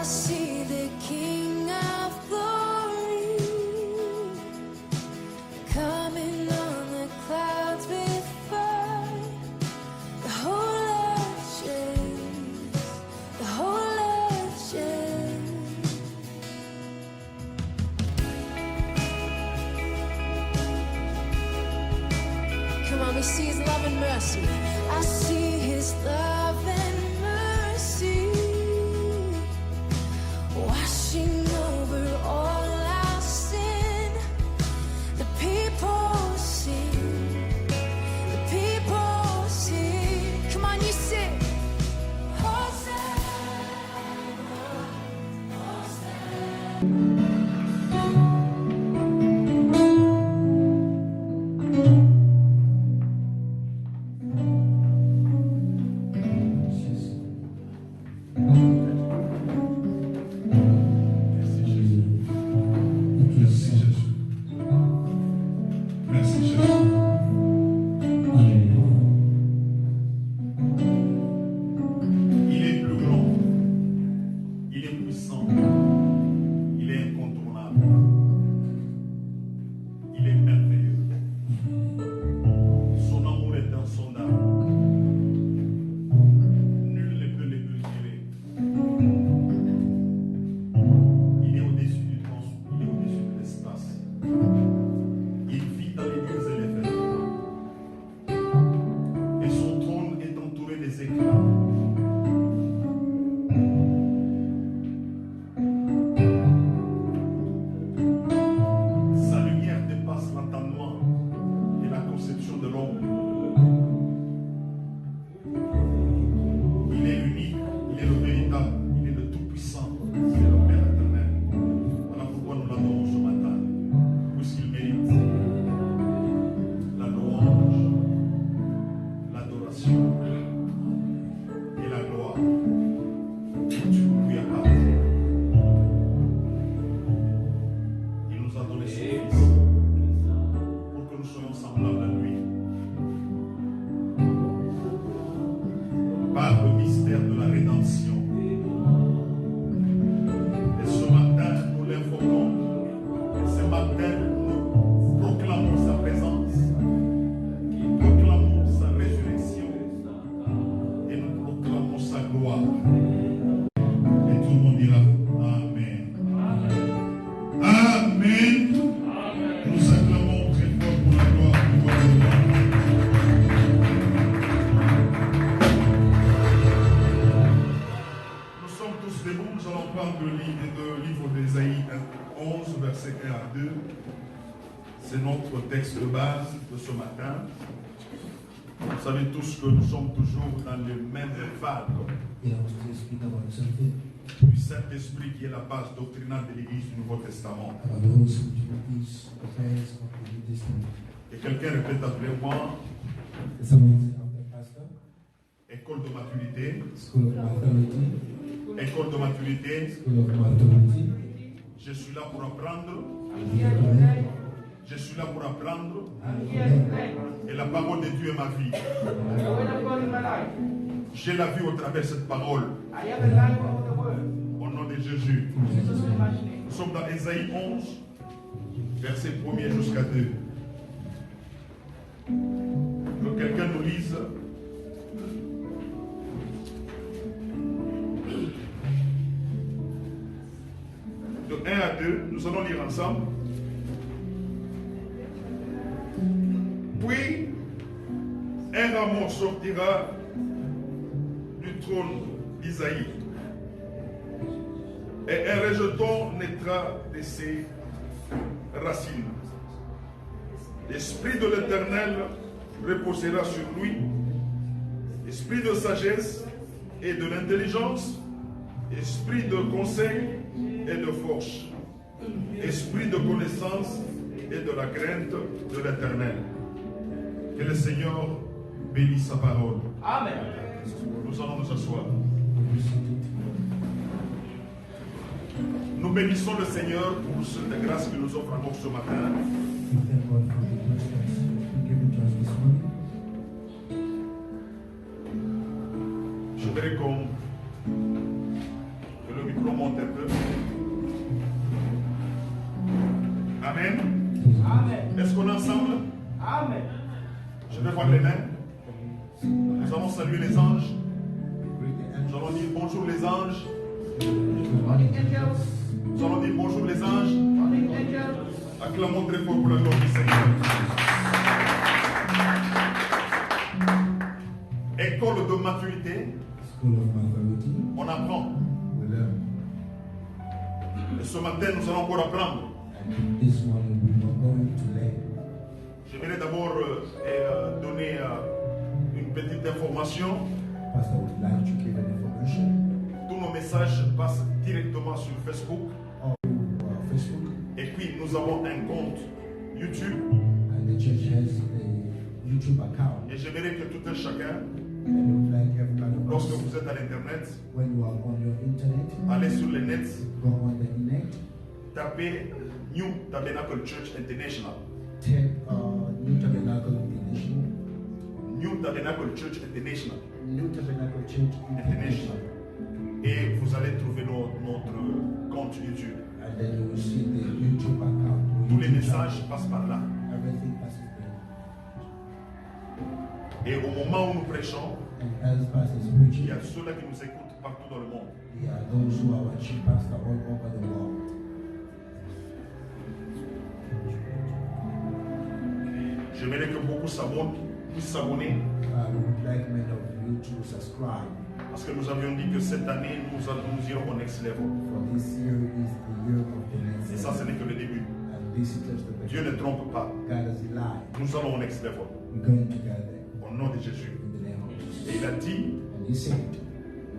see the King of Glory coming on the clouds with fire. The whole earth shakes, the whole earth shakes. Come on, we see His love and mercy. I see His love and mercy washing over all our sin. The people sing, the people sing. Come on, you sing. Hosanna, Hosanna. C'est notre texte de base de ce matin. Vous savez tous que nous sommes toujours dans le même vague du Saint-Esprit qui est la base doctrinale de l'Église du Nouveau Testament. Et quelqu'un répète après moi: école de maturité, école de maturité. Je suis là pour apprendre. Je suis là pour apprendre. Et la parole de Dieu est ma vie. J'ai la vie au travers de cette parole. Au nom de Jésus. Nous sommes dans Ésaïe 11, verset 1er jusqu'à 2. Que quelqu'un nous lise. De 1 à 2, nous allons lire ensemble. Puis, un rameau sortira du trône d'Isaïe, et un rejeton naîtra de ses racines. L'Esprit de l'Éternel reposera sur lui, esprit de sagesse et de l'intelligence, esprit de conseil et de force, esprit de connaissance et de la crainte de l'Éternel. Que le Seigneur bénisse sa parole. Amen. Nous allons nous asseoir. Nous bénissons le Seigneur pour cette grâce qu'il nous offre encore ce matin. Je voudrais que le micro remonte un peu. Amen. Amen. Est-ce qu'on est ensemble? Amen. Je vais voir les mains. Nous allons saluer les anges. Nous allons dire bonjour les anges. Morning angels. Nous allons dire bonjour les anges. Morning angels. Acclamons très fort pour la gloire du Seigneur. École de maturité, School of Maturity. on apprend. We learn. Et ce matin, nous allons encore apprendre. And this morning we are going to learn. J'aimerais d'abord donner une petite information. Pastor would like to give an information Tous nos messages passent directement sur Facebook. on Facebook, Et puis, nous avons un compte YouTube. and the church has a YouTube account. Et j'aimerais que tout un chacun, And we would like everybody of lorsque us, vous êtes à l'Internet, when you are on your internet, allez sur le net, go on the internet, tapez New Tabernacle Church International. type New Tabernacle International, New Tabernacle Church International. New Tabernacle Church International, Et vous allez trouver notre compte YouTube. and then you will see the YouTube account. or Tous les YouTube messages channel. passent par là. Everything passes there. Et au moment où nous prêchons, And as pastors il preaching, y a ceux-là qui nous écoutent partout dans le monde. there are those who are watching pastor all over the world. J'aimerais que beaucoup puissent s'abonner We would like many of you to subscribe, parce que nous avions dit que cette année, nous irons au next level. for this year is the year of the next Et ça, ce level. n'est que le début. And this is just the Dieu ne beginning. trompe pas. God has lied. Nous allons au next level. We're going together Au nom de Jésus. in the name of Jesus. Et il a dit, And he said,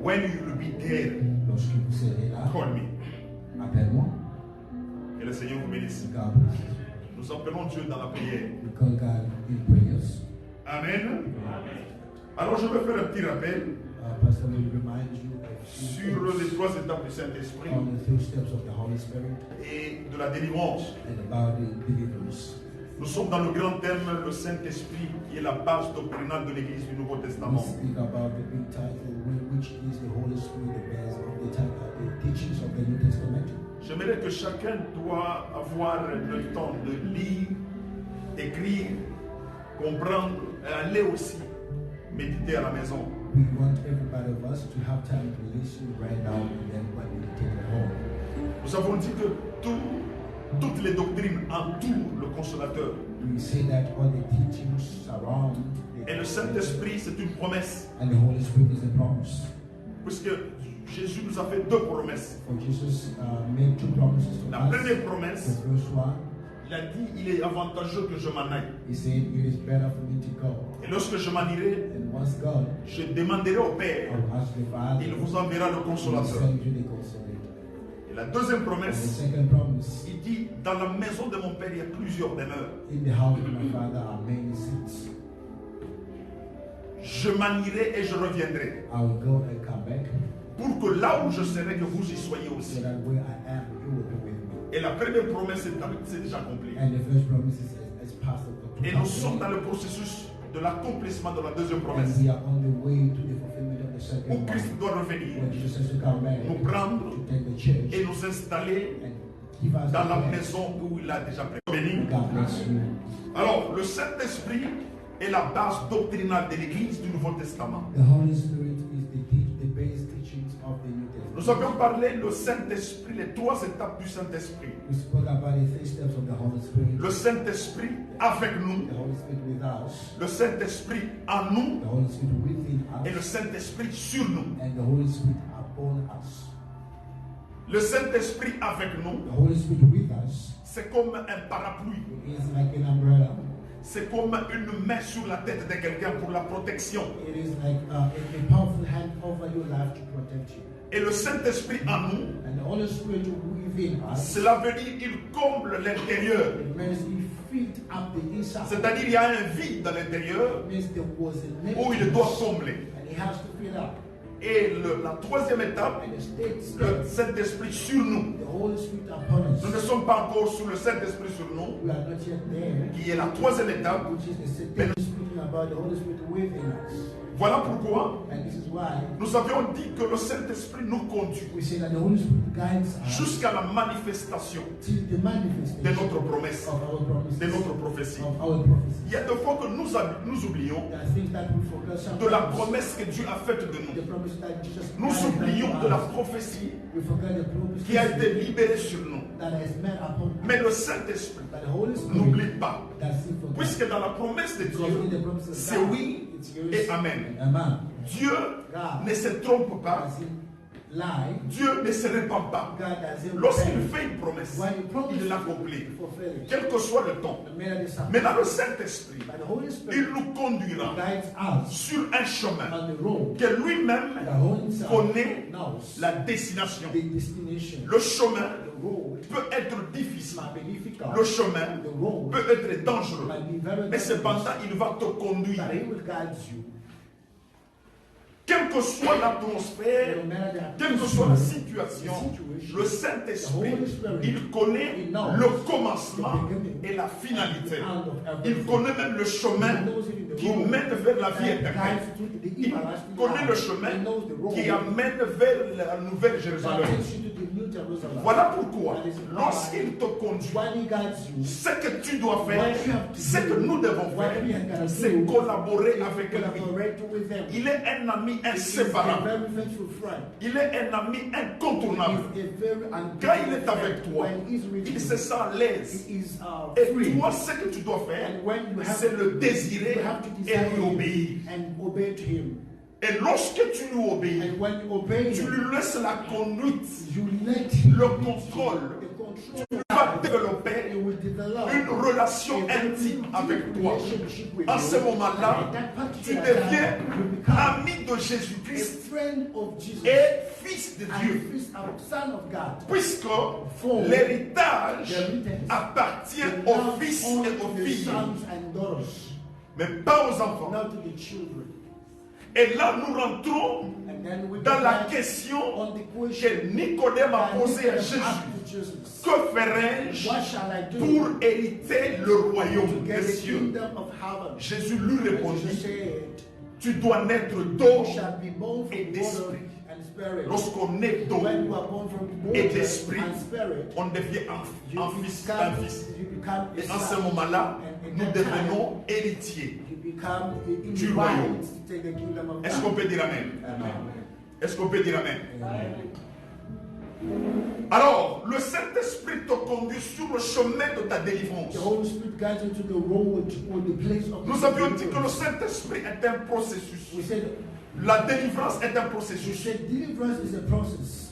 when you will be there, lorsque vous serez là, call me. appelle-moi. Que le Seigneur vous bénisse. God bless you. Nous appelons Dieu dans la prière. We call God in prayers. Amen. Alors je vais faire un petit rappel Pastor will remind you of sur les 3 étapes du Saint-Esprit on the 3 steps of the Holy Spirit et de la délivrance. and about the deliverance. Nous sommes dans le grand thème, le Saint-Esprit, qui est la base doctrinale de l'Église du Nouveau We Testament. speak about the big title, which is the Holy Spirit, the base of the teachings of the New Testament. J'aimerais que chacun doit avoir le temps de lire, d'écrire, comprendre, et aller aussi méditer à la maison. We want everybody of us to have time to listen, write down, and then when we take it home. Nous avons dit que toutes les doctrines entourent le Consolateur. We say that all the teachings surround Et le Saint-Esprit, c'est une promesse. and the Holy Spirit is a promise. Puisque Jésus nous a fait 2 promesses. For Jesus made 2 promises to La us. première The promesse, first one, il a dit, il est avantageux que je m'en aille. he said, it is better for me to go. Et lorsque je m'en irai, And once gone, je demanderai au Père. I will ask the Father, Il vous enverra le he will Consolateur. send you the Consolator. Et la deuxième And the promesse, second promise, il dit, dans la maison de mon Père, il y a plusieurs demeures. in the house of my Father are many seats. Je m'en irai et je reviendrai. I will go and come back, Pour que là où je serai, que vous y soyez so aussi. that where I am, you will be with me. Et la première promesse c'est déjà accomplie. And the first promise is past the Et nous sommes dans le processus de l'accomplissement de la deuxième and promesse. we are on the way to the fulfillment of the second Où Christ one. doit revenir, When Jesus has to come back nous prendre to take the church et nous installer and give us dans the la place. maison où il a déjà prévenu. God bless you. Alors, le Saint-Esprit est la base doctrinale de l'Église du Nouveau Testament. The Holy Spirit is the base teachings of the New Nous Testament. avions parlé le Saint-Esprit, les 3 étapes du Saint-Esprit. We spoke about the 3 steps of the Holy Spirit. Le Saint-Esprit avec nous, The Holy Spirit with us, le Saint-Esprit en nous the Holy Spirit within et le us, Saint-Esprit sur nous. and the Holy Spirit upon us. Le Saint-Esprit avec nous, The Holy Spirit with us c'est comme un parapluie. is like an umbrella. C'est comme une main sur la tête de quelqu'un pour la protection. It is like a powerful hand over your life to protect you. Et le Saint-Esprit en nous, And the Holy Spirit within us, cela veut dire qu'il comble l'intérieur. it means he filled up the inside. C'est-à-dire il y a un vide dans l'intérieur It means there was a où il doit emptiness, combler. and he has to fill up. Et la troisième étape, And the state le step, Saint-Esprit sur nous. the Holy Spirit upon us. Nous ne sommes pas encore sous le Saint-Esprit sur nous, We are not yet there, qui est la troisième étape. which is the second speaking about the Holy Spirit within us. Voilà pourquoi And this is why nous avions dit que le Saint-Esprit nous conduit we say that the Holy Spirit guides us jusqu'à la manifestation till the de manifestation notre promesse, of our promises, de notre prophétie. of our prophecies. Il y a des fois que nous oublions There are things that we forget de la sometimes. promesse que Dieu a faite de The nous. promise that Jesus Nous Christ oublions has de la to us. prophétie We forget the promise qui a été libérée sur nous. that has met upon us. Mais le Saint-Esprit, But the Holy Spirit n'oublie pas, does it for us. puisque dans la promesse de Because in the Dieu, promise of c'est God, oui it's yours. et amen. Amen. Dieu ne se trompe pas, Does it lie? Dieu ne se répand pas. God doesn't Lorsqu'il repent. fait une promesse, When he promises, il l'accomplit, he fulfills it. quel que soit le temps. The man is up. Maintenant, le Saint-Esprit, But the Holy il Spirit nous conduira guides us sur un chemin on the road que lui-même that Holy Himself connaît knows la destination. the destination. Le chemin The road peut être difficile. might be difficult. Le chemin The road peut être dangereux. might be very Mais dangerous. cependant, il va te conduire. But He will guide you. Quelle que soit l'atmosphère, No matter the quelle que soit la atmosphere, situation, the situation, le Saint-Esprit, the Holy Spirit, il connaît he knows le commencement the beginning et la finalité. and the end of Il everything. connaît même le chemin He knows even the qui road mène vers la vie that éternelle. guides to the Il everlasting connaît life. le chemin He knows the road qui amène vers la nouvelle that Jérusalem. takes you to the New Jerusalem. Voilà pourquoi, That is why lorsqu'il te conduit, when He guides you, ce que tu dois faire, what you have to ce que do, nous devons what faire, we have got to c'est do, collaborer is avec lui. collaborate with them. Il est un ami He is a inséparable. very faithful friend. Il est un ami He incontournable. is a very Quand il est unbeatable avec friend. toi, When he's with il you, se sent à l'aise. he is Et free. toi, ce que tu dois faire, And when you have c'est le désirer you have to et desire lui him obéir. and obey to him. Et lorsque tu lui obéis, And when you obey tu him, lui laisses la conduite, you let him le contrôle. the control. Tu vas développer You will develop une relation a very intime deep avec toi. relationship with En you. ce moment-là, And at that tu particular time, deviens you become ami de a Jésus-Christ friend of Jesus et fils de and Dieu. a son of God. Puisque For l'héritage the appartient belongs aux fils only et to aux the filles, sons and daughters, mais pas aux enfants. not to the children. Et là, nous rentrons And then we dans la come question on the que question Nicodème a that posée à Nicodemus Jésus. asked to Jesus. Que ferai-je What shall I do pour hériter le to royaume get des the cieux? kingdom of heaven? Jésus lui And Jesus répondit, said, tu dois naître d'eau you shall be born et from d'esprit. water and spirit. Lorsqu'on est d'eau When you are born from et water d'esprit, and spirit, on devient you un fils. you become a Et en ce son. moment-là, And nous in that time, devenons héritiers. you become in du the royaume. right to take the kingdom of Est-ce qu'on God. peut dire Amen? Amen. Est-ce qu'on peut dire Amen? Amen. Alors, le Saint-Esprit te conduit sur le chemin de ta délivrance. The Holy Spirit guides you to the road or the place of Nous avions dit que le deliverance. Saint-Esprit est un processus. We said, La délivrance est un we processus. said deliverance is a process.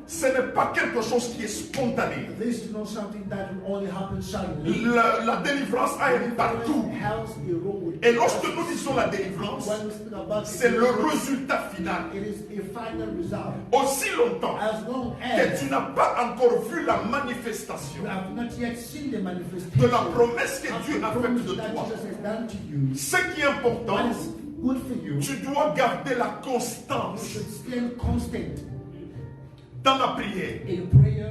Ce n'est pas quelque chose qui est spontané. This is not something that will only happen suddenly. La délivrance a un parcours. Has a road. Et lorsque nous disons la délivrance, When we speak about c'est le deliverance, résultat final. it is a final result. Aussi longtemps As long que as tu n'as pas encore vu la you manifestation have not yet seen the de manifestation la promesse que of Dieu the a faite promise de that toi, Jesus has done to you, ce qui est important, what is good for you, tu dois garder la you constance should stand constant dans la prière, in prayer,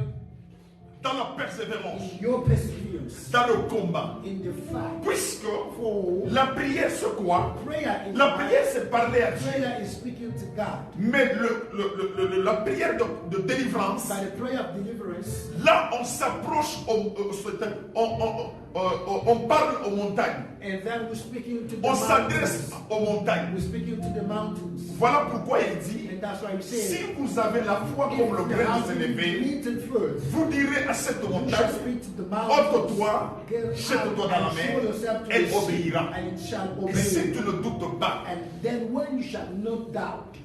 dans la persévérance, in your perseverance, dans le combat. in the fight. Puisque For la prière, c'est quoi? prayer is La prière, c'est parler à Dieu. prayer is speaking to God. Mais la prière de délivrance, By the prayer of deliverance, là, on s'approche, on parle aux montagnes. and then we're speaking to the On s'adresse mountains. aux montagnes. We're speaking to the mountains. Voilà pourquoi il dit, And that's why we si say, vous avez la foi comme le if you grain have de sénévé, believed first, vous direz à cette you shall montagne, speak to the mountains, ôte-toi, get jette-toi out dans la and show mer, yourself to elle the sea, obéira. and it shall Et obey si you. tu ne doutes pas, And then when you shall not doubt,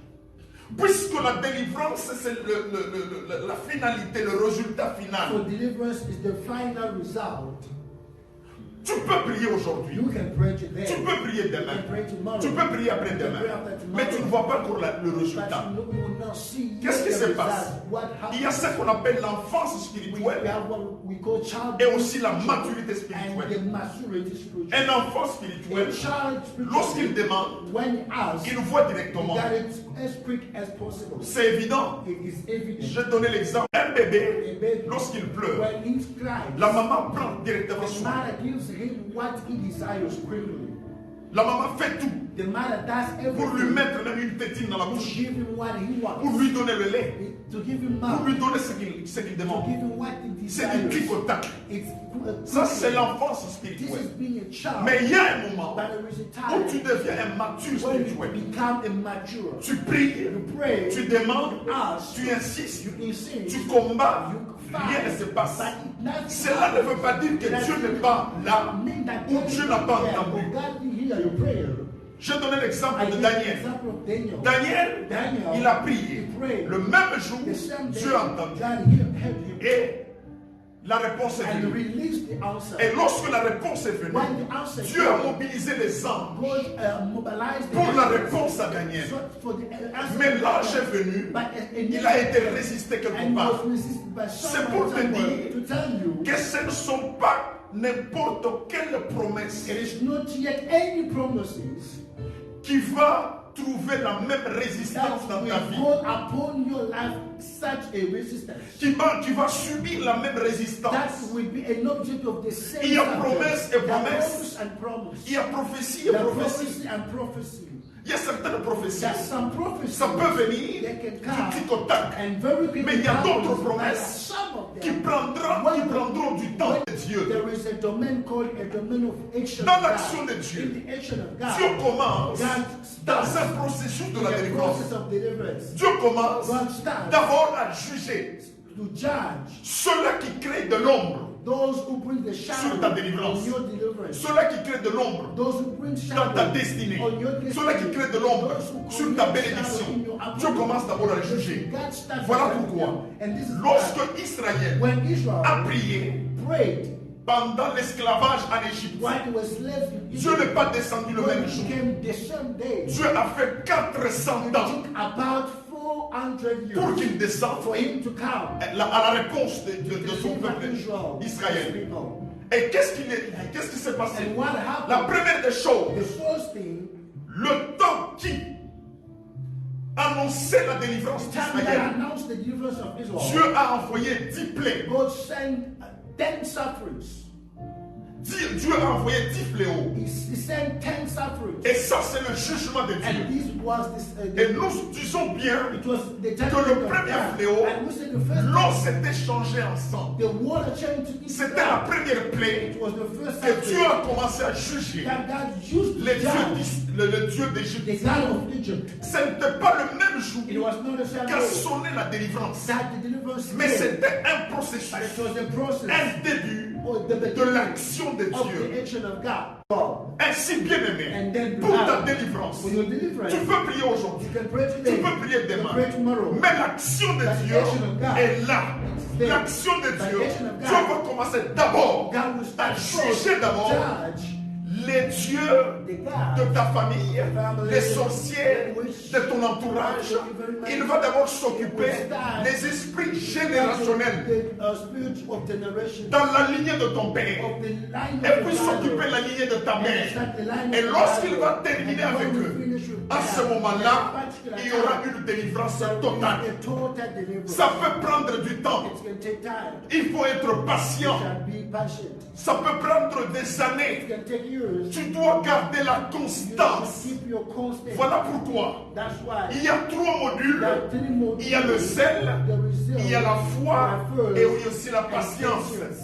puisque la délivrance, c'est la finalité, le résultat for final, deliverance is the final result. tu peux prier aujourd'hui. You can pray today. Tu peux prier You demain. can pray tomorrow. Tu peux prier après-demain. Mais tu ne vois pas encore le But résultat. you will not see Qu'est-ce qui yet se the passe? result. What Il y a ce happens? qu'on appelle l'enfance We spirituelle have what we call child et aussi la maturité and the spirituelle. maturity spiritual. Un enfant A spirituel, child lorsqu'il spiritual, demande, when he asks, il voit he directement. got it as quick as possible. C'est évident. It is evident. Je donné l'exemple. Un bébé, lorsqu'il pleure, When he cries, la maman prend directement the soin. mother gives him what he desires quickly. La maman fait tout The mother does pour lui everything mettre même une tétine dans la to bouche, give him what he pour wants, lui donner le lait, to give him pour milk, lui donner ce qu'il to demande. give him what he C'est du desires. clic au tac. It's Ça, c'est l'enfance This is spirituelle. being a child. Mais il y a un moment But there is a où tu time deviens un mature when you spirituel. become immature. Tu pries, You pray, tu demandes, you ask, tu insistes, you insist, tu combats, you rien ne se passe. but nothing Cela ne veut pas dire que Dieu n'est pas là mean that ou Dieu n'a pas God entendu. didn't hear your prayer. Je donnais l'exemple I de give Daniel. the example of Daniel. Daniel, il a prié. he prayed. Le même jour, The same day, Dieu a entendu. God heard him Et la réponse est and venue. released the answer. Et lorsque la réponse est venue, When the answer Dieu a came, mobilisé les anges God mobilized the pour la angels réponse à Daniel. for the answer. Mais l'ange est venu, But il a été résisté quelque and part. was resisted by C'est pour te someone dire to tell you que ce ne sont pas n'importe quelle promesse it is not yet any promises qui va trouver la même résistance that dans will ta vie, call upon your life such a resistance. qui va subir la même That résistance. will be an object of the same Il y a subject. promesse et There are promesse. promise and promise. Il y a prophétie et There are prophétie. prophecy and prophecy. Il y a certaines prophéties. There are some prophecies Ça peut venir that can du come tic au tac, and very quickly mais il y a happen, d'autres but promesses some of qui them prendront du temps de Dieu. there is a domain called a domain of action Dans of God. l'action de Dieu, In the action of God, Dieu commence God dans starts un processus de in la the délivrance. process of deliverance Dieu commence God starts d'abord à juger to judge ceux-là qui créent de l'ombre, those who bring the shadow sur ta délivrance. on your deliverance. ceux-là qui créent de l'ombre Those who bring dans ta shadow destinée, on your destiny. ceux-là qui créent de l'ombre Those who sur ta create bénédiction. shadow in your Dieu commence d'abord à les juger. God starts Voilà judging pourquoi, them. And this is lorsque why Israël when Israel a prié prayed pendant l'esclavage en Égypte, while he was slaves in Dieu Egypt, n'est pas descendu le when même he jour. came the same day, Dieu a fait 400 it ans took about 400 pour years qu'il descende for him to come à la réponse de son deliver peuple Israel, d'Israël. his people. Et qu'est-ce qui s'est passé? And what La happened? première des choses, The first thing, le temps qui annonçait la délivrance the time that d'Israël, announced the deliverance of Israel, Dieu a envoyé 10 plaies. God sent 10 sufferings. Dieu a envoyé 10 fléaux. He sent 10 sufferings. Et ça, c'est le jugement de And Dieu. this was this. Et nous disons bien It was the que judgment le of premier God. fléau, And we said the first l'eau time, s'était changée en sang. the water changed to this C'était la blood. première plaie It was the first que Dieu suffering a commencé à juger. that God used to Les dieux judge le Dieu the d'Égypte. God of Egypt. Ce n'était pas le même jour It was not the same qu'a way sonné la délivrance. that the deliverance Mais came, c'était un but processus, it was a process un début or the de beginning l'action de of Dieu. the action of God. God. Ainsi, bien-aimé, And then pour ta now, délivrance, for your deliverance, tu peux prier aujourd'hui, you can pray tu today, peux prier you can demain, pray tomorrow. mais l'action de But the Dieu action of God est là. is there. L'action de But Dieu, the action of God, Dieu va commencer d'abord God will à start first juger d'abord judge les dieux the God de ta famille, family, les sorciers which de ton entourage. Il va d'abord s'occuper des esprits générationnels the spirit of generation dans la lignée de ton père. of the line Et of puis the s'occuper father. de la lignée de ta And mère. start the line Et of the lorsqu'il va father. terminer And avec when we eux, finish with à that, ce moment-là, at that particular il y aura time, une délivrance there will be totale. a total deliverance. Ça peut prendre du temps. It can take time. Il faut être You patient. can be patient. Ça peut prendre des It années. can take years. Tu dois garder la You constance. should keep your constant. Voilà pourquoi That's why il y a 3 modules. there are 3 modules. Il y a le zèle, There is zeal, il y a la foi there is et faith, il y a aussi la and patience. patience.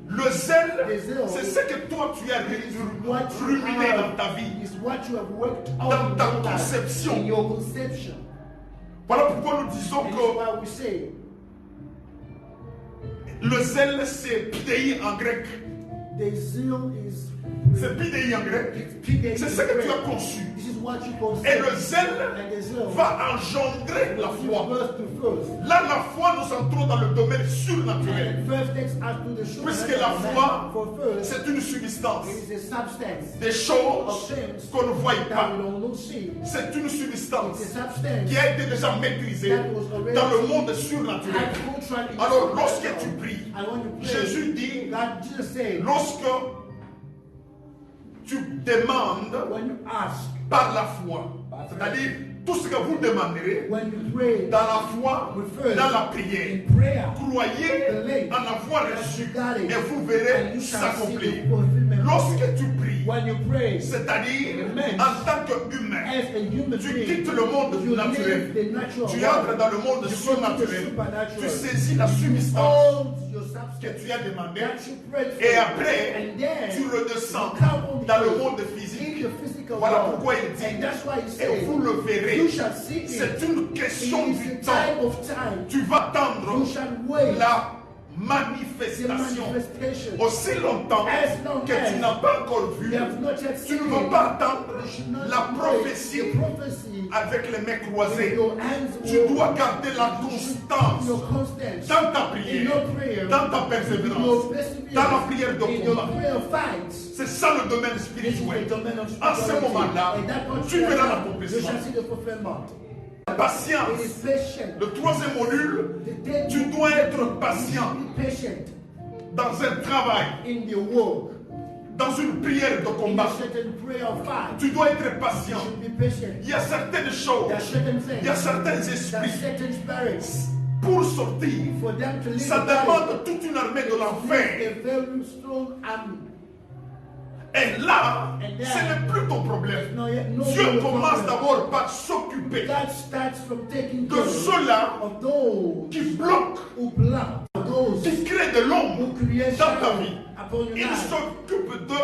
Le zèle, The zeal c'est ce que toi tu as What you ruminé dans have ta vie. is what you have worked Dans out in ta your life, conception. in your conception. Voilà pourquoi nous disons And that's que why we say le zèle c'est pidei en grec. the zeal is C'est pidei en grec. it's C'est ce que tu as conçu. This is what you conceive. Et le zèle And the zeal va engendrer la foi. first to first. Là, la foi, nous entrons dans le domaine surnaturel. And first takes us to the Puisque la supernatural foi, man. For first, c'est une substance. it is a substance Des of choses things qu'on ne voit that pas. we don't see. C'est une substance It's a substance qui a été déjà maîtrisée dans le monde surnaturel. agricultural in Alors, the lorsque supernatural. tu pries, And when you pray, Jésus dit, God just said, lorsque tu demandes when you ask, par la foi, c'est-à-dire tout ce que vous demanderez when you pray dans la foi, dans la prière, in prayer, croyez en avoir reçu et vous and verrez you shall see s'accomplir. the fulfillment of Lorsque it. tu pries, When you pray, c'est-à-dire Amen. en tant qu'humain, as a human tu being, quittes le monde you naturel, leave the natural tu world. entres dans le monde You go to the surnaturel, supernatural. tu saisis la substance Hold your que substance tu as demandé that you prayed for, et après and then tu redescends you come on the dans le earth, monde in physique. the physical Voilà world. pourquoi il dit, And that's why he et says, vous le verrez. you shall see it. C'est une question It is du a temps. time of time. Tu vas attendre You shall wait la the manifestation. manifestation. Aussi longtemps As long que tu as n'as pas encore vu, You have not yet tu seen ne vas it. pas attendre You should not la wait prophétie the prophecy avec les mains with croisées. your hands Tu open. dois garder la constance Your constance dans ta in prière, your prayer, dans ta in persévérance, your perseverance, dans la prière de in your combat. prayer fights. C'est ça le domaine This is spirituel. the domain of En ce spirituality. moment-là, And that what tu you verras have, l'accomplissement. you shall see the fulfillment. It Patience. is patient. Le troisième module, Then tu dois être patient be patient dans un travail, in your work, dans une prière de in combat. a certain prayer of fight. Tu dois être You patient. should be patient. Il y a certaines There choses, are certain things. il y a certains There are esprits. certain spirits. Pour sortir, For them to live ça the body, demande toute une armée de l'enfer. a very strong army. Et là, ce n'est plus ton problème. Dieu commence d'abord par s'occuper God starts from taking de care ceux-là of those qui bloquent, who block, those qui créent de l'ombre who create dans ta shadow vie. upon your Il life. s'occupe d'eux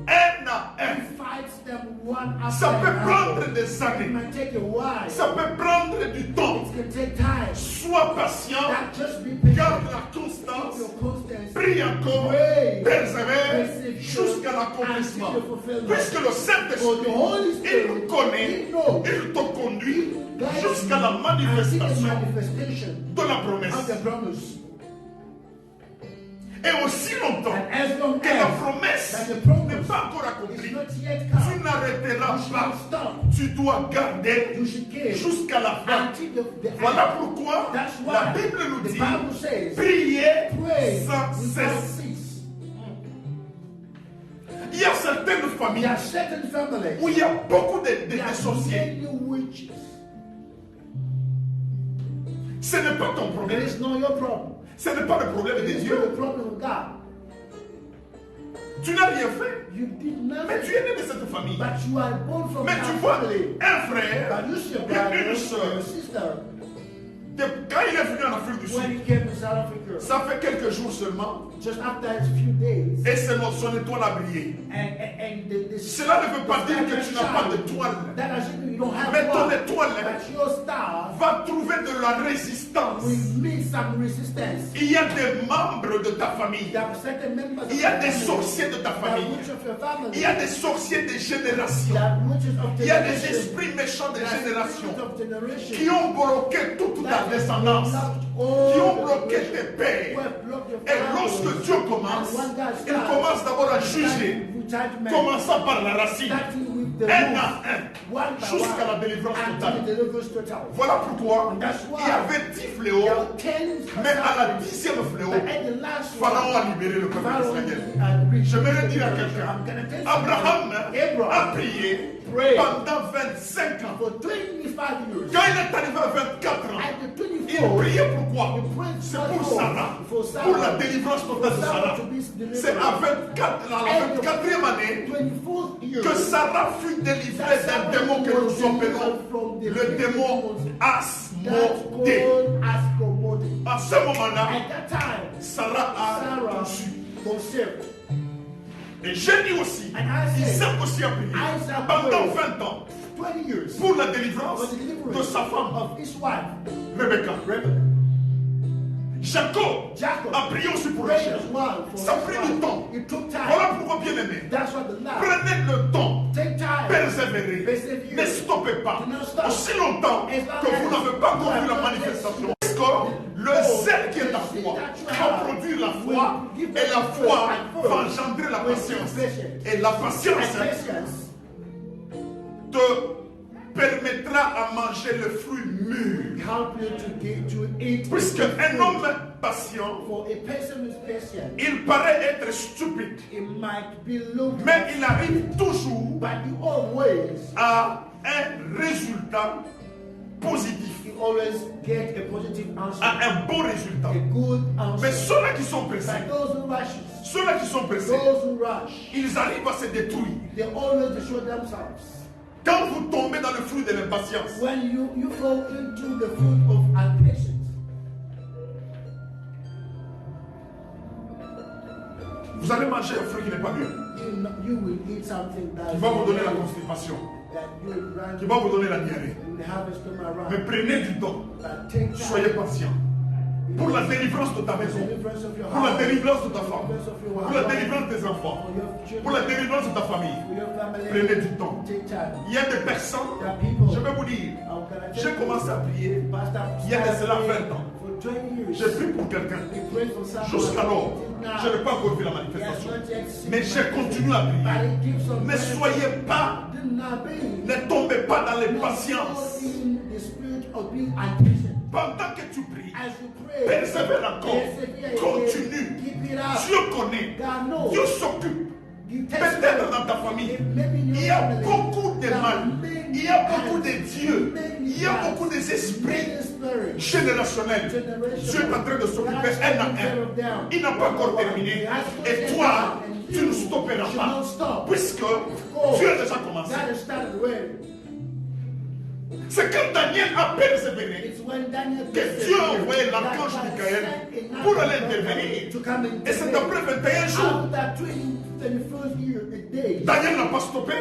un à He un. fights them one after Ça peut prendre another. des It années. might take a while. Ça peut prendre du temps. It can take time. Sois patient, That just be patient. garde la constance, Your constance. prie encore, Pray. persévère jusqu'à l'accomplissement. Until the fulfillment. Puisque le For Saint-Esprit, the Holy il Spirit, nous connaît, He knows. il te conduit Guide jusqu'à la you until the manifestation manifestation de la of promesse. the promise. Et aussi longtemps And as long que la as promesse that the n'est promise pas encore is accomplie, not yet tu come, n'arrêteras you should pas. not stop. Tu dois garder You should give jusqu'à la fin. until the Voilà end. pourquoi That's la why Bible nous the dit Bible says, priez pray sans without cesse. cease. Il y a certaines There familles are certain families où il y a beaucoup de there are sorciers. many witches. Ce n'est pas ton It problème. is not your problem. Ce n'est pas le problème de It is Dieu. not the problem of God. Tu n'as rien fait. You did Mais tu nothing, es né de cette famille. but you are born from Mais that tu vois, family. un frère But you see your et brother une or soeur, your sister, quand il est venu en Afrique du when Sud, he came to South Africa, ça fait quelques jours seulement, just after a few days, et son étoile a brillé. and the Cela ne veut pas dire que tu n'as pas d'étoile. that doesn't mean you don't have Mais ton one, étoile but your star va trouver de la résistance. will meet some resistance. Il y a des membres de ta famille. There are certain members of Il y a your des family, sorciers de ta there are famille. witches of your family, Il y a des sorciers des générations. there are witches of Il y a des generation, esprits méchants des there are générations spirits of generation, qui ont bloqué toute ta that descendance, all qui ont the bloqué generation, tes pères. who have blocked your Et family. lorsque Dieu commence, And when God il starts, commence d'abord à juger, with judgment, commençant par la racine, starting with the un roots, à un, one by jusqu'à la one, délivrance until totale. the deliverance total. Voilà pourquoi And that's why il y avait 10 There fléaux, were 10 mais à la serpents, 10e fléau, but at the last Pharaon one, a libéré le peuple Pharaoh d'Israël. reached J'aimerais dire à the quelqu'un, I'm gonna tell you Abraham something. a Abraham prié prayed pendant 25 ans. for 25 years. Quand il est arrivé à 24 ans, At the il 24, priait pourquoi? he prayed C'est pour for Sarah, Sarah, pour la délivrance totale de for Sarah Sarah. to be delivered. C'est à 24, la 24e année 24th year, que Sarah fut délivrée d'un démon que nous appelons le démon that's Asmodée. called Asmodee. À ce moment-là, At that time, Sarah a Sarah conçu. conceived. Et Jésus aussi, And I said, Isaac aussi a prié Isaac pendant prayed 20 ans 20 years pour la délivrance for the de deliverance sa femme, of his wife, Rebecca. Rebecca. Jacob Jacob a prié aussi pour prayed Rachel. as well for Ça a his pris wife. du temps. It took time. Voilà pourquoi, bien aimé, That's what the Lord. prenez le temps, Take time. persévérez, Persevere. ne stoppez pas Do not stop. aussi longtemps que vous n'avez pas encore vu la manifestation. Parce que le zèle qui est en foi va produire la foi et la foi va engendrer la patience. Et la And patience patience te permettra à manger le fruit mûr. help you to eat. Puisque un homme patient, For a person who is patient, il paraît être stupide, it might be looked, mais il arrive toujours but you always à un résultat positif, you always get a positive answer, à un bon résultat. a good Mais answer. ceux-là qui sont pressés, But those who rush, ceux-là qui sont pressés, those who rush, ils arrivent à se détruire. they always destroy themselves. Quand vous tombez dans le flux de l'impatience, When you fall into the fruit of impatience, vous allez manger un fruit qui n'est pas mûr, you will eat something that qui va vous donner la constipation, you will run, qui va vous donner la diarrhée. you will have a stomach Mais run. prenez du temps, But take soyez time patient. Pour la délivrance de ta for the maison, deliverance of your pour la house, délivrance de ta femme, deliverance of your pour la wife, délivrance des enfants, for your children, pour la délivrance de ta famille. for your family. Prenez du temps. Take time. Il y a des personnes, There are people. je vais vous dire, How can I j'ai tell commencé à prier, you? Pastor, il y a de cela 20 ans. for 20 years. J'ai prié pour quelqu'un. We prayed for someone. Jusqu'alors, Now, je n'ai pas encore vu la he has manifestation. not yet seen Mais j'ai continué à But prier. it keeps on Ne praying. soyez pas, Do not be. ne tombez pas dans Not l'impatience. in the spirit of being impatient. Pendant que tu pries, As you pray, persévère encore, persevere, continue. keep it up. Dieu connaît, God knows. Dieu s'occupe. You take Peut-être it. dans ta famille, Maybe in your il y a family, beaucoup de there are mal, many il y a beaucoup de hands, dieux, many il y a hands, beaucoup des esprits many spirits. générationnels. Dieu est en train de s'occuper un à un. Il n'a pas encore terminé. Et toi, tu ne stopperas pas. Puisque Dieu a déjà commencé. God has started already. C'est quand Daniel a persévéré It's when Daniel que Dieu a envoyé l'archange Michael pour aller intervenir. Et c'est après 21 jours. After 21st year, a day, Daniel n'a pas stoppé,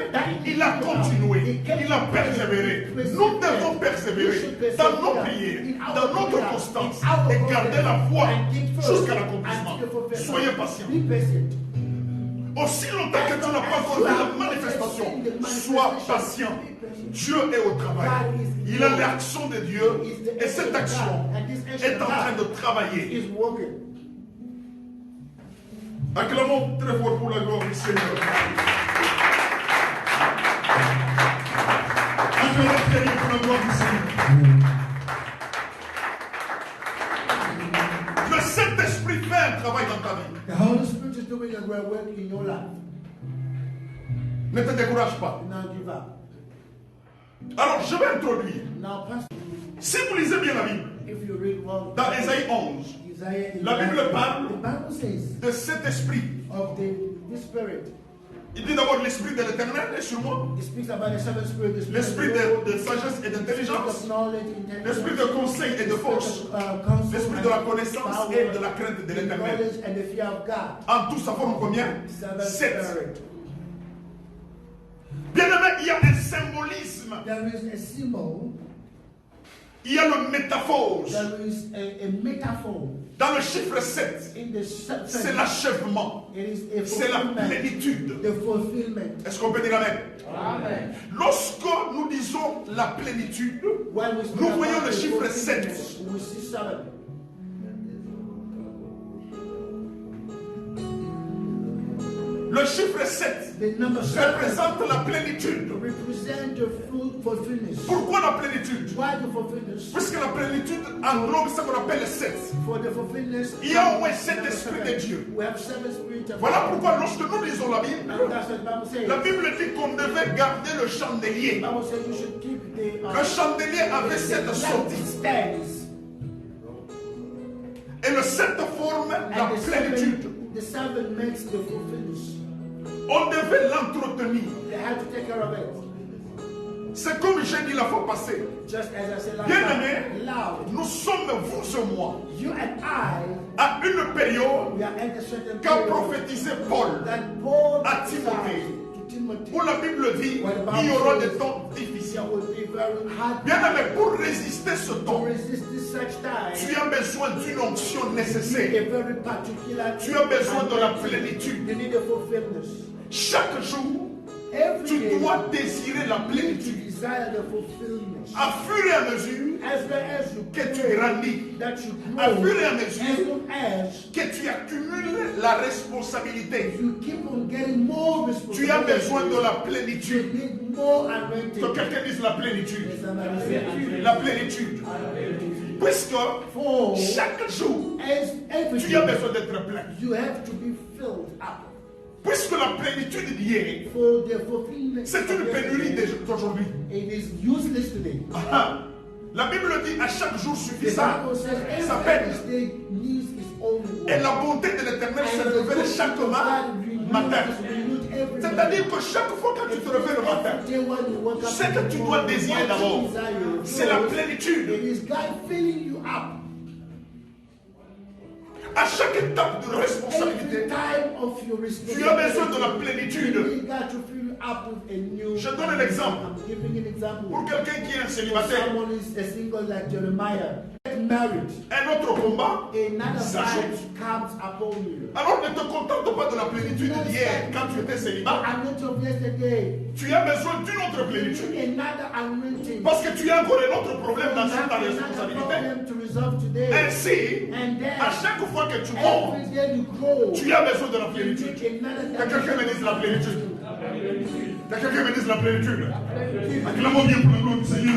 il a continué, il a persévéré. Nous devons persévérer dans nos prières, dans notre constance et garder la foi jusqu'à l'accomplissement. Soyez patients. be patient. Aussi longtemps que tu n'as pas encore vu la manifestation, sois patient. Dieu est au travail. Il a l'action de Dieu et cette action est en train de travailler. Is working. Acclamons très fort pour la gloire du Seigneur. Acclamons très bien pour la gloire du Seigneur. Le Saint-Esprit fait un travail dans ta vie. The Holy Spirit is doing a great work in your life. Ne te décourage pas. Do not give up. Alors, je vais introduire. Now, Pastor, Si vous lisez bien la Bible, if you read well, dans Ésaïe 11, Isaiah, la Bible parle the Bible says de cet esprit. of the Spirit. Il dit d'abord l'esprit de l'éternel est sur moi, It speaks about the seven spirit, the spirit l'esprit of the Lord, de sagesse et the spirit d'intelligence, of knowledge, intelligence, l'esprit de conseil et de force, counsel, l'esprit de la connaissance power, et de la crainte de the l'éternel. knowledge and the fear of God. En tout, ça forme combien? Seven 7. spirit. Bien aimé, il y a un symbolisme, There is a symbol. il y a le métaphore. There is a metaphor Dans le chiffre 7, in the c'est l'achèvement, It is a c'est la fulfillment. plénitude. The fulfillment. Est-ce qu'on peut dire amen? Amen. Lorsque nous disons la plénitude, When we speak nous about voyons le the chiffre fulfillment, 7. we see 7. Le chiffre 7 The number 7 représente la plénitude. represent the full fulfillment. Pourquoi la plénitude? Why the fulfillment? Puisque la plénitude englobe ce qu'on appelle le 7. For the fulfillment, Il y a au moins 7 number esprits seven. de Dieu. We have 7 spirits of Voilà God. pourquoi lorsque nous lisons la Bible, And that's what the Bible says. la Bible dit qu'on devait garder le chandelier. The Bible says you should keep the Le chandelier avait 7 sorties. stands. Et le 7 forme la And plénitude. the 7 makes the fulfillment. On devait l'entretenir. They had to take care of it. C'est comme j'ai dit la fois passée. Just as I said last Bien time, aimé, loud. nous sommes, vous et moi, You and I, à une période we are at a certain qu'a period prophétisé Paul, that Paul à prophesied Timothée, to Timothy. où la Bible dit il y aura des temps difficiles. There will be very hard Bien aimé, pour résister ce to temps, resist this such time. tu as besoin d'une onction You need nécessaire. a very particular. Tu as besoin de la anointing. plénitude. You need a fulfillment. Chaque jour, Every tu day, dois désirer la you plénitude. desire the fulfillment. À fur et à mesure As well as you que tu pray, grandis, that you à grow, fur et à as mesure long as que tu accumules la responsabilité, you keep on getting more tu as besoin de la you plénitude. need more Que anointing. quelqu'un dise la plénitude. Somebody say, La plénitude. Puisque For chaque jour, as every tu as day, besoin d'être plein. you have to be filled up. Puisque la plénitude d'hier, For the fulfillment, c'est une of pénurie yesterday, d'aujourd'hui. it is useless today. Ah, La Bible dit à chaque jour The suffisant Bible says sa every peine. day needs its own Et reward. la bonté de l'Éternel se And the révèle goodness chaque of God matin. is renewed every C'est-à-dire day. que chaque fois que tu te réveilles le matin, Every day when you wake up ce in que the tu dois morning, désirer what d'abord, you desire, c'est la It plénitude. is God filling you up. À chaque étape de Every responsabilité, time of your tu as besoin de la responsibility, plénitude. you need God to fill you up with a new. Je donne un exemple. I'm giving an example. Pour quelqu'un qui est un célibataire, Someone is a single like Jeremiah, get married. un autre combat Another s'ajoute. fight comes upon you. Alors ne te contente pas de la plénitude d'hier quand tu étais célibat. Anointing of yesterday, Tu as besoin d'une autre plénitude. another anointing. Parce que tu as encore un autre problème dans You have ta another responsabilité. problem to resolve today. Ainsi, And then à chaque fois que tu montes, every day you grow. tu as besoin de la You plénitude. take another Que quelqu'un me dise la plénitude. dimension. Que quelqu'un me dise la plénitude. Acclamons bien pour le nom du Seigneur.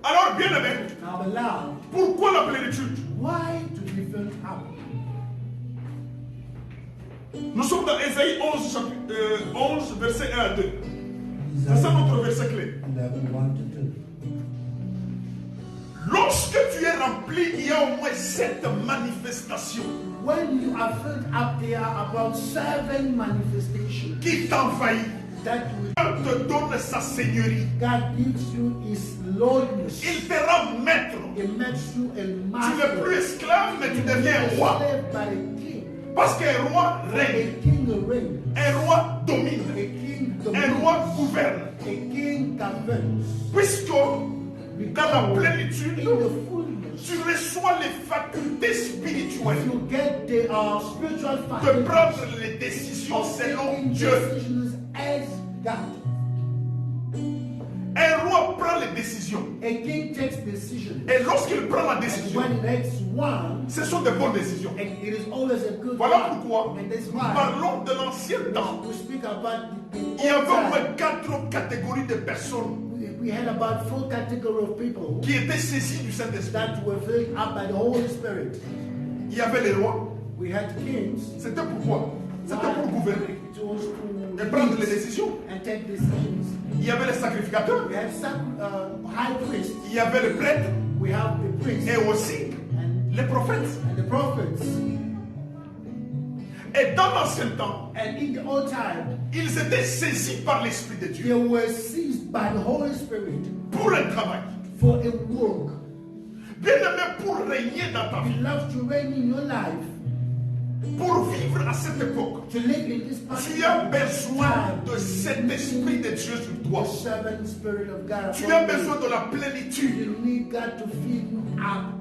Alors, bien aimé, Now, beloved, pourquoi la plénitude? why to be filled up? Nous sommes dans Ésaïe 11, verset 1 à 2. C'est ça notre verset clé. 11, 1 to 2. Lorsque tu es rempli, il y a au moins 7 manifestations When you are filled up, there are about 7 manifestations qui t'envahissent. that will, Dieu te donne sa seigneurie. God gives you His lordness. Il te rend maître. It makes you a Tu n'es master. plus esclave, mais tu deviens You are roi. enslaved by a king. Parce qu'un roi A règne, king reigns. un roi A domine, king un domines. roi gouverne. A king governs. Puisque dans la plénitude, In the fullness, tu reçois les facultés spirituelles you get the spiritual de faculties prendre les décisions of selon taking Dieu. decisions as God. Un roi prend les décisions. A king takes decisions. Et lorsqu'il prend la And décision, when he makes one, ce sont de bonnes décisions. it is always a good Voilà one. pourquoi And that's nous why parlons de l'ancien temps. we speak about the Il y avait au old moins time. 4 catégories de personnes We had about 4 categories of people qui étaient saisies du Saint-Esprit. that were filled up by the Holy Spirit. Il y avait les rois. We had kings. C'était pourquoi? C'était pour gouverner It was to et prendre les lead décisions. and take decisions. Il y avait les sacrificateurs. We have some high priests. Il y avait les prêtres We have the priests et aussi and les prophètes. the prophets. Et dans l'ancien temps, And in the old time, ils étaient saisis par l'Esprit de they Dieu were seized by the Holy Spirit pour un travail. for a work. Bien aimé, pour régner dans ta You vie, love to reign in your life, pour vivre à cette époque, to live in this tu as particular besoin time. de cet Esprit de Dieu sur The toi. seven Spirit of God. Tu upon as you. besoin de la plénitude. You need God to fill you up.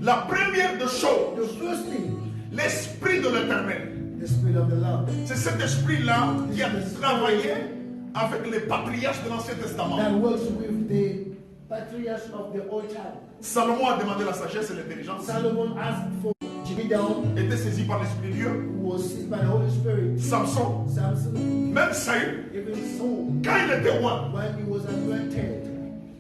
La première des choses, The first thing, l'Esprit de l'Éternel. the Spirit of the Lord. C'est cet esprit-là qui a travaillé avec les patriarches de l'Ancien Testament. That works with the patriarchs of the old time. Salomon a demandé la sagesse et l'intelligence. Solomon asked for Gideon, Était saisi par l'Esprit de Dieu. who was seized by the Holy Spirit. Samson, Samson, même Saül, even Saul, quand il était roi, when he was anointed.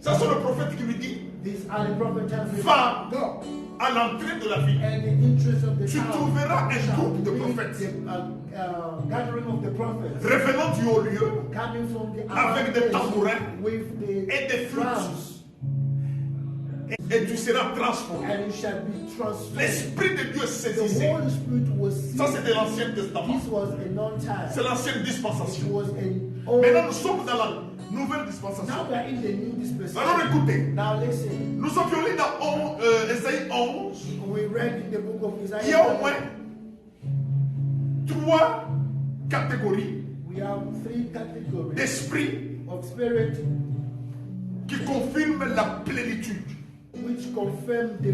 ça c'est le prophète qui lui dit, These are the prophets telling him, va go. à l'entrée de la ville. And the interest of the Tu town trouveras un shall groupe de be prophètes. the gathering of the prophets Revenant du haut lieu coming from the Avec des place tambourins with the et des flûtes. drums, et tu seras transformé. and you shall be transformed. L'Esprit de Dieu The saisissait. Holy Spirit was seized. Ça c'est de l'Ancien Testament. This was a non-time. C'est l'ancienne It dispensation. was an old. Maintenant nous sommes dans la nouvelle Now dispensation. we are in the new Alors dispensation. écoutez, Now listen. nous avions lu dans Ésaïe 11, We read in the book of il y a Isaiah. au moins 3 catégories We have 3 categories d'esprit of spirit qui confirment la plénitude. which confirm the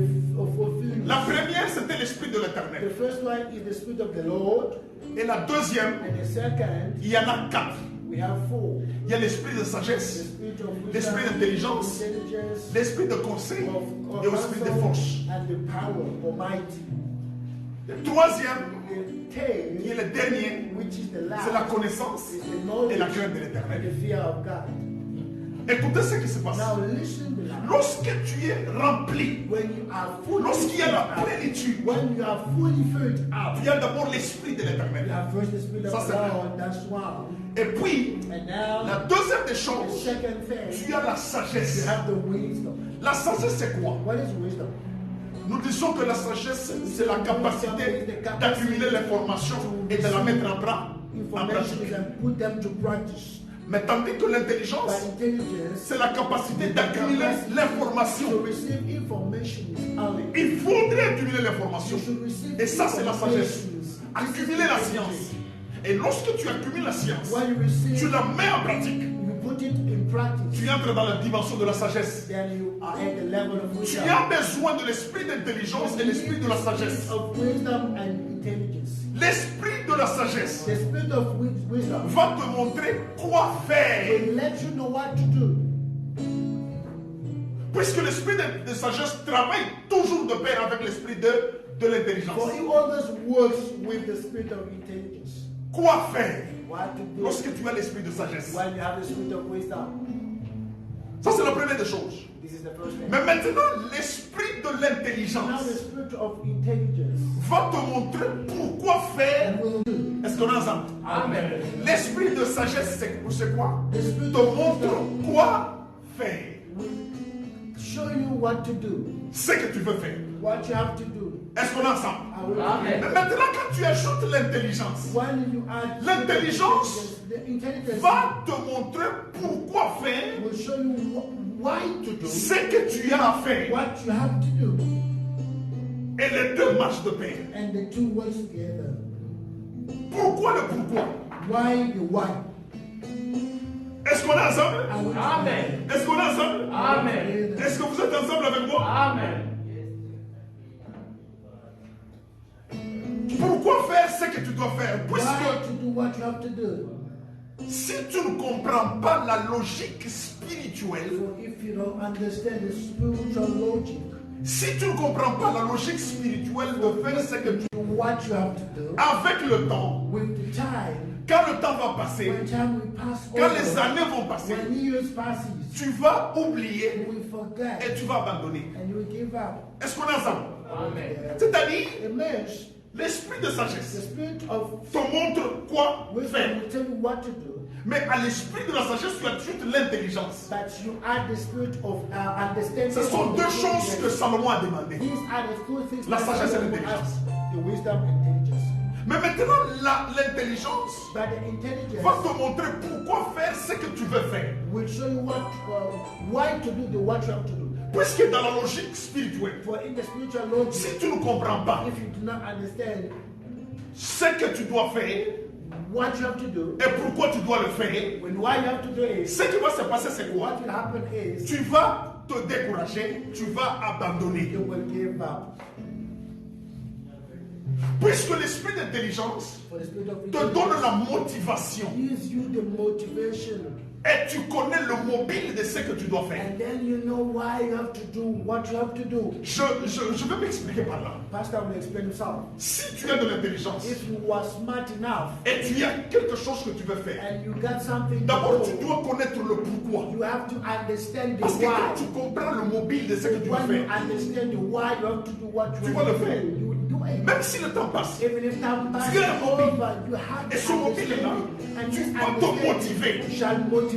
fulfillment. La première, c'était l'esprit de The l'Éternel. first one is the Spirit of the Lord, Et la deuxième, and the second, il y en a 4. we have 4. Il y a l'esprit de The sagesse, Spirit of wisdom, l'esprit d'intelligence, intelligence, l'esprit de conseil of et l'esprit de counsel, force. and the power, Almighty. Le troisième, The qui est third, le dernier, which is the last, c'est la connaissance is the et knowledge la crainte de and l'Éternel. the fear of God. Écoutez ce qui se passe. Now listen to that. Lorsque tu es rempli, When you are fully lorsqu'il y a la filled up, plénitude, when you are fully filled up, il y a d'abord l'esprit de you l'éternel. have first the Spirit Ça, of c'est the vrai. Lord, that's one. Et puis, And now, la deuxième des the choses, second thing, tu as la you sagesse. have the wisdom. La sagesse, c'est quoi? What is wisdom? Nous disons que la sagesse, c'est la capacité d'accumuler l'information et de la mettre en Information pratique. and put them to practice. Mais tandis que l'intelligence, But intelligence, c'est la capacité d'accumuler to l'information. receive information is only. Il faudrait accumuler l'information. You should receive Et ça, c'est la sagesse. information. Accumuler la science. Et lorsque tu accumules la science, When you receive, tu la mets en pratique. you put it in practice. Tu entres dans la dimension de la sagesse. Then you are at the level of Tu wisdom. as besoin de l'esprit d'intelligence et l'esprit de la sagesse. Of wisdom and intelligence. L'esprit de la sagesse The spirit of wisdom va te montrer quoi faire. will let you know what to do. Puisque l'esprit de sagesse travaille toujours de pair avec l'esprit de l'intelligence. For he always works with the spirit of intelligence. Quoi faire What to do lorsque tu as l'esprit de sagesse? when you have the spirit of wisdom. Ça, c'est la première des choses. This is the first thing. Mais maintenant, l'esprit de Now the l'intelligence spirit of intelligence va te montrer pourquoi faire. will do. Est-ce qu'on est ensemble? Amen. L'esprit de sagesse, c'est quoi? The spirit Te of montre wisdom quoi faire. will show you what to do, Ce que tu veux faire. what you have to do. Est-ce qu'on est ensemble? I will Amen. Mais maintenant, quand tu ajoutes l'intelligence, When you add L'intelligence the intelligence va te montrer pourquoi faire will show you why to do, ce que tu as à faire. what you have to do, Et les deux marchent de pair. and the two works together. Pourquoi le pourquoi? Why the why? Est-ce qu'on est ensemble? I will Amen. Est-ce qu'on est ensemble? Amen. Est-ce que vous êtes ensemble avec moi? Amen. Pourquoi faire ce que tu dois faire? Why Puisque to do what you have to do. si tu ne comprends pas la logique spirituelle, So if you don't understand the spiritual logic, si tu ne comprends pas la logique spirituelle de faire ce que tu what you have to do, avec le temps, with the time, quand le temps va passer, when time will pass quand les over, années vont passer, when years passes, tu vas you oublier will forget et tu vas abandonner. and you will give up. Est-ce qu'on est ensemble? Amen. C'est-à-dire, It means l'esprit de the sagesse spirit of te montre quoi wisdom faire. will tell you what to do, Mais à l'esprit de la sagesse, tu ajoutes l'intelligence. but you add the spirit of understanding. Ce sont of deux the choses que intelligence. Salomon a demandé. These are the two things La that sagesse et Solomon l'intelligence. asked, the wisdom and intelligence. Mais maintenant, l'intelligence But the intelligence va te montrer pourquoi faire ce que tu veux faire. will show you why to do the what you have to do. Puisque dans la logique spirituelle, For in the spiritual logic, si tu ne comprends pas if you do not understand ce que tu dois faire what you have to do, et pourquoi tu dois le faire, when what you have to do is, ce qui va se passer, c'est quoi? what will happen is, Tu vas te décourager, tu vas abandonner. you will give up. Puisque l'esprit d'intelligence For the spirit of te donne intelligence la motivation gives you the motivation, et tu connais le mobile de ce que tu dois faire. and then you know why you have to do what you have to do. Je vais m'expliquer par là. Pastor will explain himself. Si tu as de l'intelligence If you are smart enough et tu as quelque chose que tu veux faire, and you got something d'abord to tu do, dois connaître le pourquoi. you have to understand the Parce que quand why. tu comprends le mobile de ce que tu veux When you faire, understand the why you have to do what Tu you vas have le to faire. do, you will do it. même si le temps passe, Even if time passes Tu as un mobile. over, you have et to ce mobile-là, understand it. And tu this vas te understanding motiver. shall motivate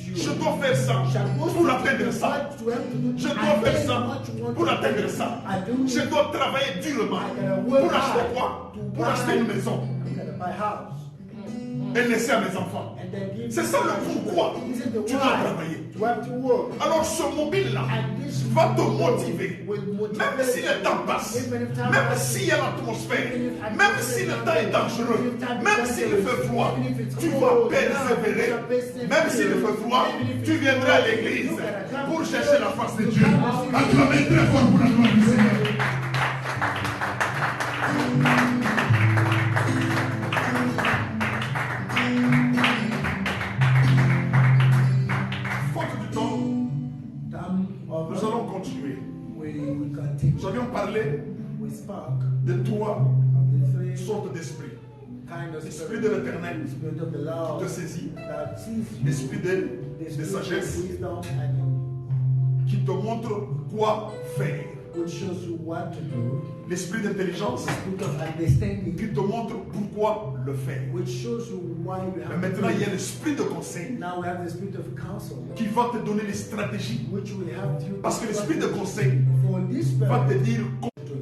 you. Je dois faire ça Shall motivate pour atteindre you ça. what you have to do Je to dois faire attain ça what you want pour to atteindre do. ça. I do Je it. dois travailler durement I gotta work pour acheter hard quoi? to Pour buy. acheter une maison I'm gonna buy house. et laisser à mes enfants. And then give C'est you ça le my pourquoi. children. This is the Tu dois why. travailler. You have to work. Alors ce mobile-là And this va te motiver. will motivate Même si le temps passe, Even if time même passes, s'il y a l'atmosphère, even if même si le temps est dangereux, même s'il fait froid, tu vas persévérer. Même s'il fait froid, tu viendras à l'église pour chercher la face de Dieu. Acclamez très fort pour la gloire du Seigneur. Faute du temps, nous allons continuer. we continue. Nous avions parlé We spoke de trois of the three sortes d'esprits. kind of L'esprit spirit. de l'éternel The spirit of the qui Lord te saisit, that sees you, l'esprit de the de spirit of sagesse wisdom and qui te montre quoi faire. which shows you what to do. L'esprit d'intelligence The spirit of understanding, qui te montre pourquoi le faire. which shows you why you Mais have to maintenant, do il y a it. l'esprit de conseil Now we have the spirit of counsel, qui va te donner les stratégies. which will help you. Parce que l'esprit de conseil For this va te purpose, dire,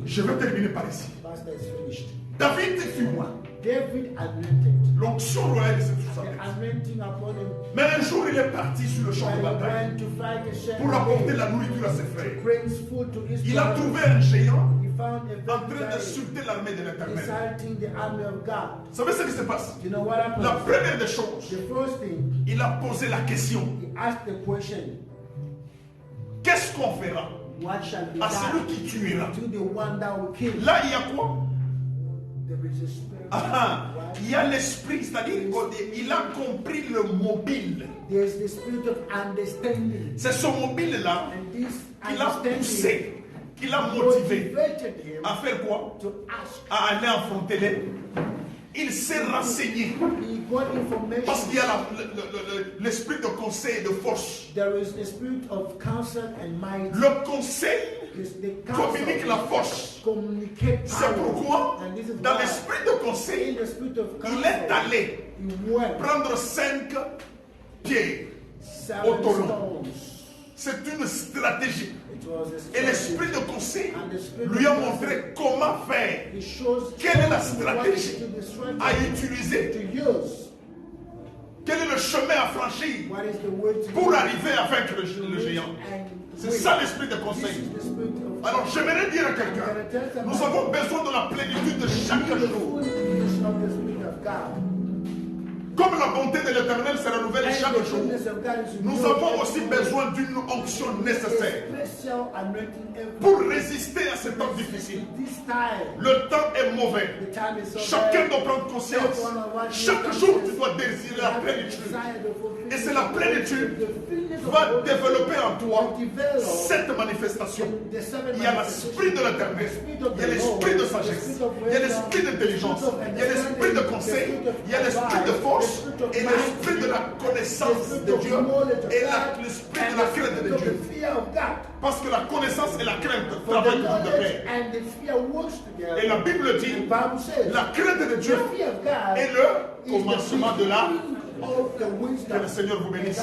je vais terminer par ici. Pastor is finished. David fut moi. David anointed. L'onction royale est sur sa The tête. anointing upon him. Mais un jour, il est parti sur le champ de When he bataille went to fight the shepherd, pour apporter la nourriture à ses frères. brings food to his Il a brothers. trouvé un géant He found a en train very giant d'insulter l'armée de l'Éternel. insulting the army of God. Vous savez ce qui se passe? You know what happened? La première des choses, The first thing, il a posé la question, he asked the question, qu'est-ce qu'on fera what shall be à celui done qui tuera? to the one that will kill? Là, il y a quoi? There is a spirit. Ah, il y a l'esprit, c'est-à-dire qu'il a compris le mobile. There's the spirit of understanding. C'est ce mobile-là And this qui l'a understanding poussé, qui l'a motivé motivated him à faire quoi? to ask. À aller affronter les. Il s'est renseigné He got information. parce qu'il y a l'esprit de conseil et de force. There is the spirit of counsel and might. Le conseil Is the communique la force. communicate C'est power. pourquoi, And this is dans why l'esprit de in conseil, the spirit of counsel, il est allé he went prendre 5 pierres. 7 Autonome. stones. C'est une stratégie. It was a Et strategy. l'esprit de conseil And the spirit lui a of montré comment faire, He shows quelle est la what stratégie to the strategy à utiliser, to use. quel est le chemin à franchir What is the way to pour use arriver à vaincre le géant. and C'est win. ça l'esprit de This conseil. is the spirit of Alors j'aimerais dire à quelqu'un, nous avons besoin de la plénitude de chaque the jour. fullness of the spirit of God. Comme la bonté de l'Éternel se renouvelle And chaque the jour, fullness of God is nous renewed avons every aussi day. besoin d'une onction nécessaire A special anointing every pour day. résister à ce temps difficile. This time, Le temps est mauvais. the time is so Chacun bad. doit prendre conscience. Chaque jour, tu dois désirer la plénitude. Et c'est la plénitude qui va développer en toi cette manifestation. Il y a l'esprit de l'éternel, il y a l'esprit de sagesse, il y a l'esprit d'intelligence, il y a l'esprit de conseil, il y a l'esprit de force et l'esprit de la connaissance de Dieu et l'esprit de la crainte de Dieu. Parce que la connaissance et la crainte travaillent toujours de pair. Et la Bible dit, la crainte de Dieu est le commencement de la. Que le Seigneur vous bénisse.